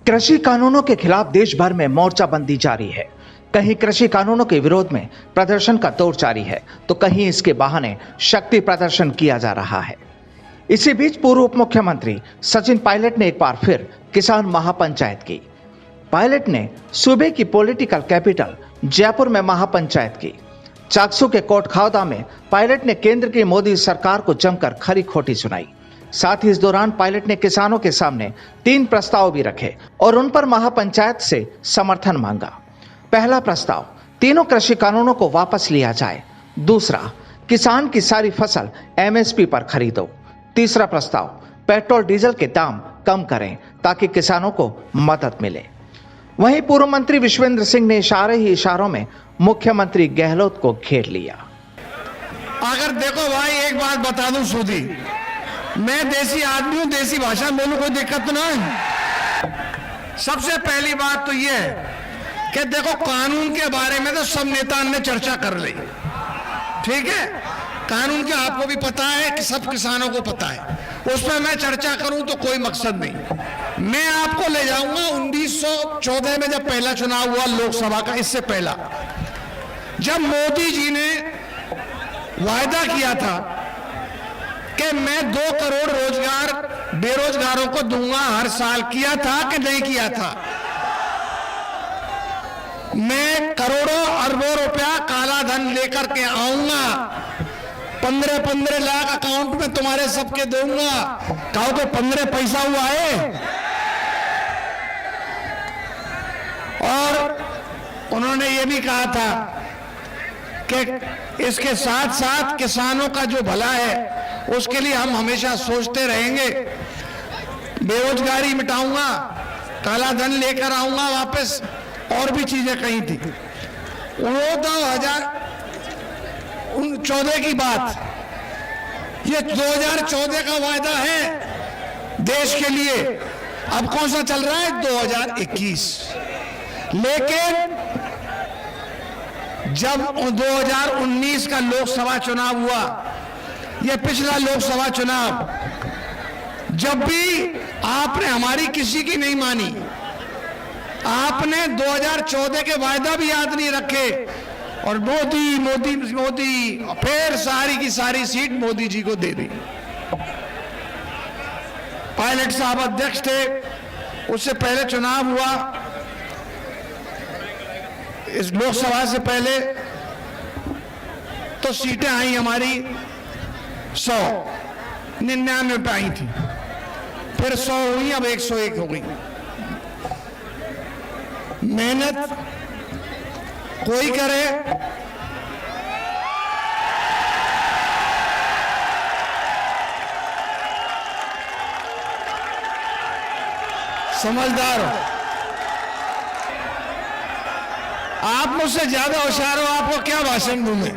कृषि कानूनों के खिलाफ देश भर में मोर्चाबंदी जारी है। कहीं कृषि कानूनों के विरोध में प्रदर्शन का दौर जारी है, तो कहीं इसके बहाने शक्ति प्रदर्शन किया जा रहा है। इसी बीच पूर्व उप मुख्यमंत्री सचिन पायलट ने एक बार फिर किसान महापंचायत की। पायलट ने सूबे की पॉलिटिकल कैपिटल जयपुर में महापंचायत की। चाकसू के कोटखावदा में पायलट ने केंद्र की मोदी सरकार को जमकर खरी खोटी सुनाई। साथ ही इस दौरान पायलट ने किसानों के सामने 3 प्रस्ताव भी रखे और उन पर महापंचायत से समर्थन मांगा। पहला प्रस्ताव, तीनों कृषि कानूनों को वापस लिया जाए। दूसरा, किसान की सारी फसल एमएसपी पर खरीदो। तीसरा प्रस्ताव, पेट्रोल डीजल के दाम कम करें ताकि किसानों को मदद मिले। वहीं पूर्व मंत्री विश्वेंद्र सिंह ने इशारे ही इशारों में मुख्यमंत्री गहलोत को घेर लिया। अगर देखो भाई, एक बात बता दूं सूदी, मैं देसी आदमी हूं, देसी भाषा में बोलूं, कोई दिक्कत तो ना है। सबसे पहली बात तो यह है कि देखो, कानून के बारे में तो सब नेता ने चर्चा कर ली, ठीक है। कानून के आपको भी पता है कि सब किसानों को पता है, उसमें मैं चर्चा करूं तो कोई मकसद नहीं। मैं आपको ले जाऊंगा 1914 में जब पहला चुनाव हुआ लोकसभा का, इससे पहला, जब मोदी जी ने वायदा किया था कि मैं 2 करोड़ रोजगार बेरोजगारों को दूंगा हर साल, किया था कि नहीं किया था? मैं करोड़ों अरबों रुपया काला धन लेकर के आऊंगा, 15-15 लाख अकाउंट में तुम्हारे सबके दूंगा। कहो तो 15 पैसा हुआ है। और उन्होंने ये भी कहा था कि इसके साथ साथ किसानों का जो भला है उसके लिए हम हमेशा सोचते रहेंगे। बेरोजगारी मिटाऊंगा, काला धन लेकर आऊंगा वापस, और भी चीजें कही थी। वो 2014 की बात, ये 2014 का वायदा है देश के लिए। अब कौन सा चल रहा है? 2021। लेकिन जब 2019 का लोकसभा चुनाव हुआ, यह पिछला लोकसभा चुनाव, जब भी आपने हमारी किसी की नहीं मानी, आपने 2014 के वायदा भी याद नहीं रखे, और मोदी मोदी मोदी, फिर सारी की सारी सीट मोदी जी को दे दी। पायलट साहब अध्यक्ष थे, उससे पहले चुनाव हुआ, इस लोकसभा से पहले तो सीटें आई हमारी 199 पे आई थी, फिर 100 हुई, अब 101 हो गई। मेहनत कोई करे, समझदार हो आप, मुझसे ज्यादा होशियार हो, आपको क्या भाषण दूं मैं?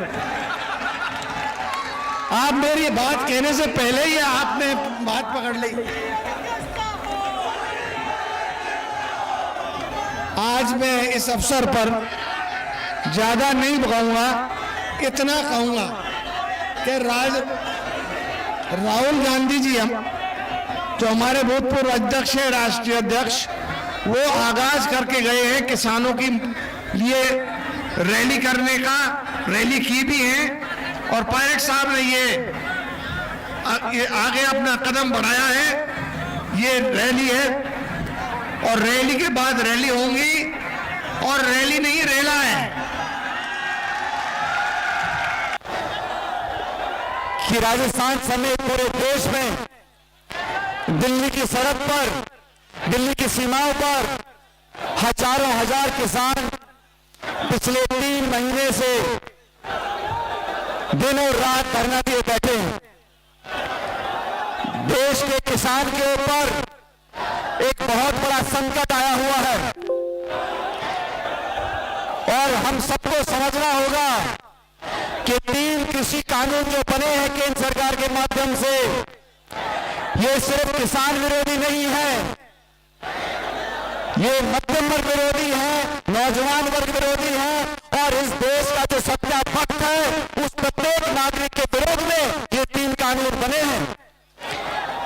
आप मेरी बात कहने से पहले ही आपने बात पकड़ ली। आज मैं इस अवसर पर ज्यादा नहीं कहूंगा, इतना कहूंगा कि राहुल गांधी जी, हम जो हमारे भूतपूर्व अध्यक्ष है, राष्ट्रीय अध्यक्ष, वो आगाज करके गए हैं किसानों की लिए रैली करने का, रैली की भी है, और पायलट साहब ने ये आगे अपना कदम बढ़ाया है। ये रैली है, और रैली के बाद रैली होंगी, और रैली नहीं, रेला है कि राजस्थान समेत पूरे देश में दिल्ली की सड़क पर, दिल्ली की सीमाओं पर हजारों हजार किसान पिछले 3 महीने से दिनों रात धरना दिए बैठे हैं। देश के किसान के ऊपर एक बहुत बड़ा संकट आया हुआ है, और हम सबको समझना होगा कि 3 कृषि कानून जो बने हैं केंद्र सरकार के माध्यम से, ये सिर्फ किसान विरोधी नहीं है, ये मध्यम वर्ग विरोधी है, नौजवान वर्ग विरोधी है, और इस देश का जो सच्चा भक्त है उस प्रत्येक नागरिक के विरोध में ये 3 कानून बने हैं।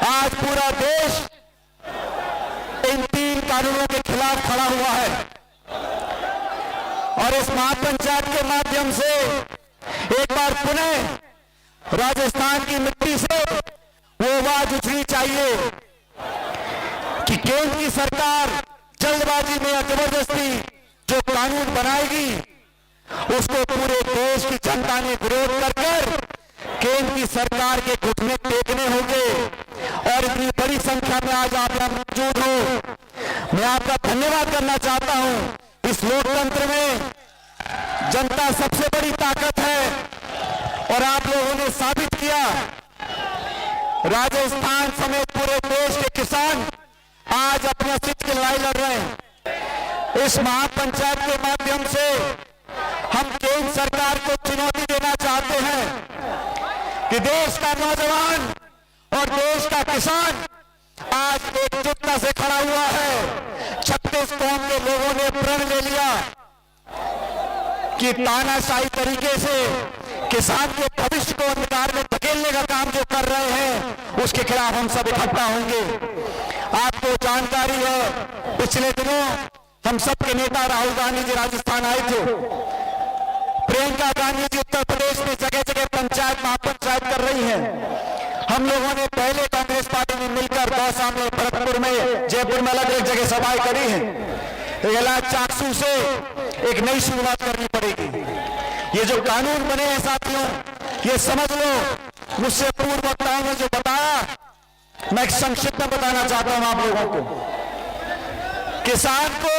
आज पूरा देश इन 3 कानूनों के महापंचायत के माध्यम से एक बार पुनः राजस्थान की मिट्टी से वो आवाज उठनी चाहिए कि केंद्र की सरकार जल्दबाजी में या जबरदस्ती जो कानून बनाएगी उसको पूरे देश की जनता ने विरोध कर केंद्र की सरकार के घुटने टेकने होंगे। और इतनी बड़ी संख्या में आज आप यहाँ मौजूद हो, मैं आपका धन्यवाद करना चाहता हूं। इस लोकतंत्र में जनता सबसे बड़ी ताकत है और आप लोगों ने साबित किया। राजस्थान समेत पूरे देश के किसान आज अपने अस्तित्व की लड़ाई लड़ रहे हैं। इस महापंचायत के माध्यम से हम केंद्र सरकार को चुनौती देना चाहते हैं कि देश का नौजवान और देश का किसान आज एकजुटता से खड़ा हुआ है। 36 कौम के लोगों ने प्रण ले लिया कि तानाशाही तरीके से किसान के भविष्य को अंधकार में धकेलने का काम जो कर रहे हैं उसके खिलाफ हम सब इकट्ठा होंगे। आपको जानकारी है, पिछले दिनों हम सबके नेता राहुल गांधी जी राजस्थान आए थे। प्रियंका गांधी जी उत्तर प्रदेश में जगह जगह पंचायत महापंचायत कर रही हैं। हम लोगों ने पहले कांग्रेस पार्टी में मिलकर दौसा में, भरतपुर में, जयपुर में अलग अलग जगह सभाएं करी हैं। इलाज चाकसू से एक नई शुरुआत करनी पड़ेगी। ये जो कानून बने हैं साथियों, ये समझ लो, मुझसे पूर्व वक्ताओं ने जो बताया मैं एक संक्षिप्त में बताना चाहता हूं आप लोगों को। किसान को,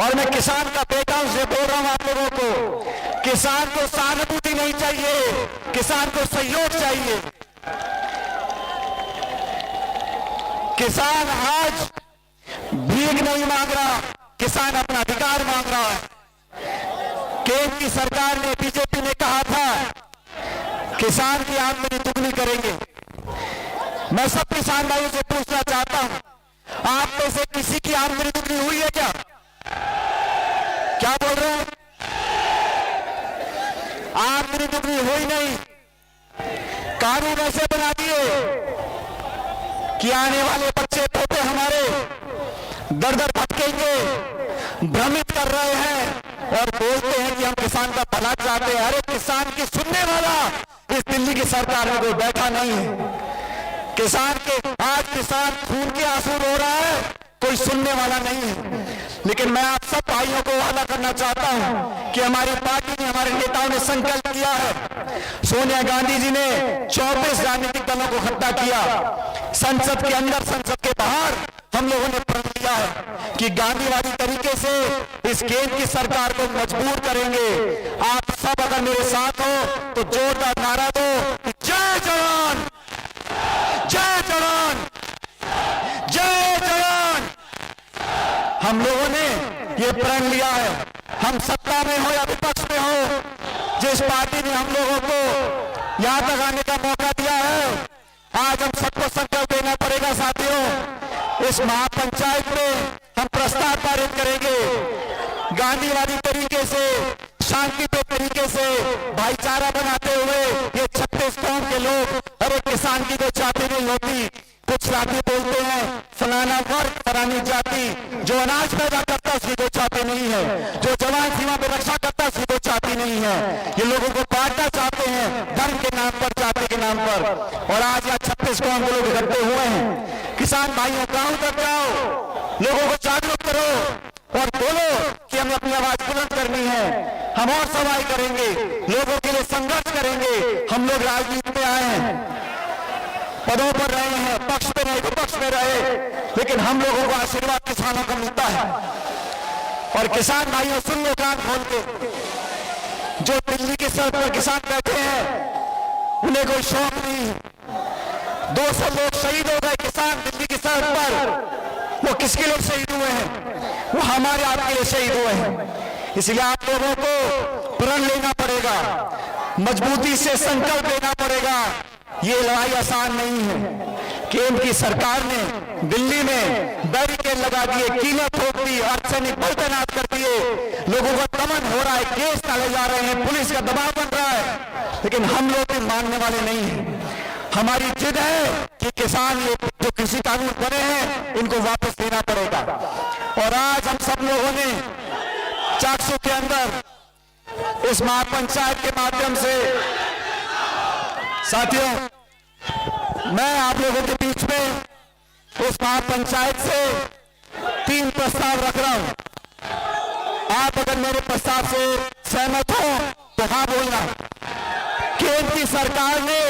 और मैं किसान का बेटा हूं से बोल रहा हूं आप लोगों को, किसान को सहानुभूति नहीं चाहिए, किसान को सहयोग चाहिए। किसान आज भीख नहीं मांग रहा, किसान अपना अधिकार मांग रहा है। केंद्र की सरकार ने, बीजेपी ने कहा था किसान की आमदनी दुगनी करेंगे। मैं सब किसान भाइयों से पूछना चाहता हूं, आप में से किसी की आमदनी दुगनी हुई है क्या? क्या बोल रहे हैं? आमदनी दुगनी हुई नहीं। कानून ऐसे बना दिए कि आने वाले बच्चे पोते हमारे दर दर भटकेंगे, भ्रमित कर रहे हैं और बोलते हैं कि हम किसान का भला चाहते हैं। अरे किसान की सुनने वाला इस दिल्ली की सरकार में कोई बैठा नहीं है। किसान के, आज किसान खून के आंसू रो रहा है, कोई सुनने वाला नहीं है। लेकिन मैं आप सब भाइयों को वादा करना चाहता हूं कि हमारी पार्टी ने, हमारे नेताओं ने संकल्प किया है। सोनिया गांधी जी ने 24 राजनीतिक दलों को इकट्ठा किया, संसद के अंदर, संसद के बाहर हम लोगों ने प्रण लिया है कि गांधीवादी तरीके से इस केंद्र की सरकार को मजबूर करेंगे। आप सब अगर मेरे साथ हो तो जोरदार नारा दो, जय जवान, जय जवान, जय जवान। हम लोगों ने ये प्रण लिया है, हम सत्ता में हो या विपक्ष में हो, जिस पार्टी ने हम लोगों को यहां तक आने का मौका दिया है, आज हम सबको संकल्प लेना पड़ेगा साथियों। इस महापंचायत में हम प्रस्ताव पारित करेंगे, गांधीवादी तरीके से, शांतिपूर्ण तरीके से, भाईचारा बनाते हुए। ये 36 कौम के लोग, अरे किसान की कोई जाति नहीं होती। कुछ जाति बोलते हैं फलाना वर्ग, फलानी जाति, जो अनाज पैदा करता उसकी कोई जाति नहीं है, जो जवान सीमा पर रक्षा करता उसकी कोई जाति नहीं है। ये लोगों को बांटना चाहते हैं धर्म के नाम पर, जाति के नाम पर। और आज यहाँ 36 कौम के लोग इकट्ठे हुए हैं। किसान भाइयों, गांव तक जाओ, लोगों को जागरूक करो और बोलो कि हमें अपनी आवाज बुलंद करनी है। हम और सवाल करेंगे, लोगों के लिए संघर्ष करेंगे। हम लोग राजनीति में आए हैं, पदों पर रहे हैं, पक्ष में रहे, विपक्ष में रहे, लेकिन हम लोगों को आशीर्वाद किसानों का मिलता है। और किसान भाइयों सुन लो कान खोल के, जो दिल्ली के सड़क पर किसान बैठे हैं उन्हें कोई शौक नहीं। 200 लोग शहीद हो गए किसान दिल्ली की सड़क पर, वो किसके लिए शहीद हुए हैं? वो हमारे आपके लिए शहीद हुए हैं। इसलिए आप लोगों को प्रण लेना पड़ेगा, मजबूती से संकल्प लेना पड़ेगा। ये लड़ाई आसान नहीं है। केंद्र की सरकार ने दिल्ली में बैरिकेड लगा दिए, कीलें ठोक दी, अर्धसैनिक बल तैनात कर दिए, लोगों का दमन हो रहा है, केस डाले जा रहे हैं, पुलिस का दबाव बन रहा है, लेकिन हम लोग मानने वाले नहीं हैं। हमारी जिद है कि किसान ये जो कृषि कानून बने हैं इनको वापस लेना पड़ेगा। और आज हम सब लोगों ने चाकसू के अंदर इस महापंचायत के माध्यम से साथियों, मैं आप लोगों के बीच में उस महापंचायत से 3 प्रस्ताव रख रहा हूं। आप अगर मेरे प्रस्ताव से सहमत हो तो हाँ बोलना। केंद्र की सरकार ने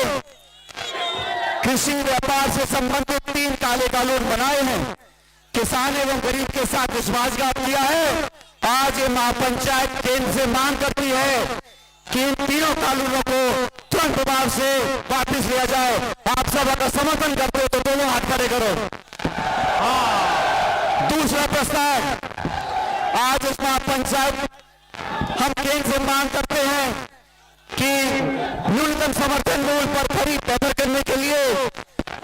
कृषि व्यापार से संबंधित 3 काले कानून बनाए हैं, किसान एवं गरीब के साथ विश्वासघात किया है। आज ये महापंचायत केंद्र से मांग करती है कि इन 3 कानूनों को तुरंत प्रभाव से वापस लिया जाए। आप सब अगर समर्थन करते हो तो दोनों हाथ खड़े करो। दूसरा प्रस्ताव, आज इस महापंचायत हम केंद्र से मांग करते हैं कि न्यूनतम समर्थन मूल्य पर खरीद बेहतर करने के लिए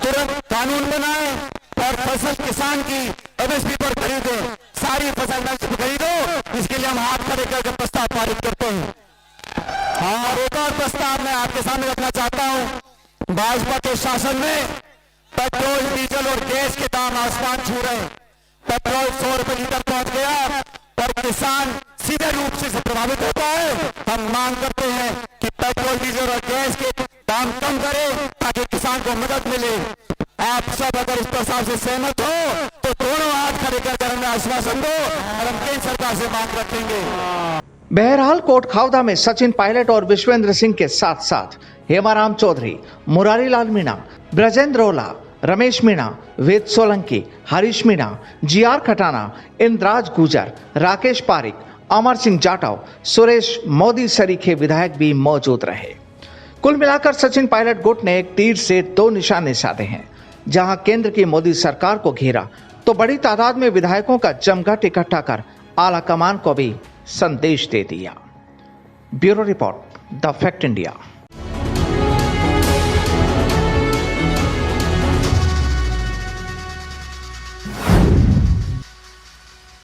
तुरंत कानून बनाए और फसल किसान की एमएसपी पर खरीदे, सारी फसल एमएसपी पर खरीदो। इसके लिए हम हाथ खड़े करके प्रस्ताव पारित करते हैं। और एक और प्रस्ताव मैं आपके सामने रखना चाहता हूं। भाजपा के शासन में पेट्रोल, डीजल और गैस के दाम आसमान छू रहे हैं। पेट्रोल 100 रुपए लीटर पहुंच गया और किसान सीधे रूप से प्रभावित होता है। हम मांग करते हैं कि पेट्रोल, डीजल और गैस के दाम कम करें ताकि किसान को मदद मिले। आप सब अगर इस प्रस्ताव से सहमत हो तो दोनों हाथ खड़े कर हमें आश्वासन दो और हम केंद्र सरकार से मांग रखेंगे। बहरहाल कोटखावदा में सचिन पायलट और विश्वेंद्र सिंह के साथ साथ हेमाराम चौधरी, मुरारी लाल मीणा, ब्रजेंद्र ओला, रमेश मीणा, वेद सोलंकी, हरीश मीणा, जीआर खटाना, इंद्राज गुजर, राकेश पारिक, अमर सिंह जाटव, सुरेश मोदी सरीखे विधायक भी मौजूद रहे। कुल मिलाकर सचिन पायलट गुट ने एक तीर से 2 निशाने साधे हैं। जहां केंद्र की मोदी सरकार को घेरा तो बड़ी तादाद में विधायकों का जमघट इकट्ठा कर आला कमान को भी संदेश दे दिया। Bureau report, the fact India.